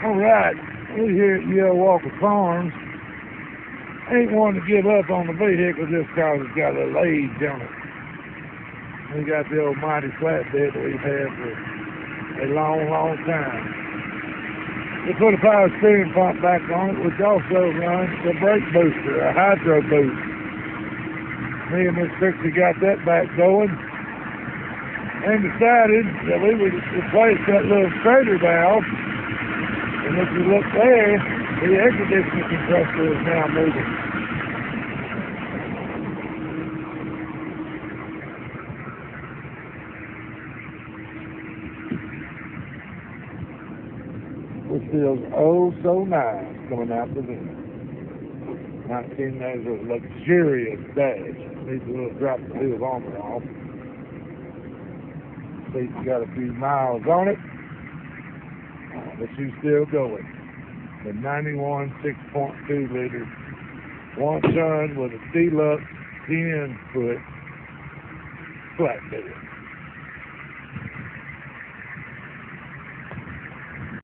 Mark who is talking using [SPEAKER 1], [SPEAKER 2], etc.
[SPEAKER 1] All right, we're here at Yale Walker Farms. Ain't wanting to give up on the vehicle just because it's got a little age on it. We got the old mighty flatbed that we've had for a long, long time. We put a power steering pump back on it, which also runs the brake booster, a hydro boost. Me and Miss Trixie got that back going and decided that we would replace that little stator valve. And if you look there, the air conditioning compressor is now moving. This feels oh so nice coming out the vent. 19 has a luxurious dash. Needs a little drop the wheel armor off. Seat's got a few miles on it, but she's still going. The 91 6.2 liter, one ton with a deluxe 10-foot flatbed.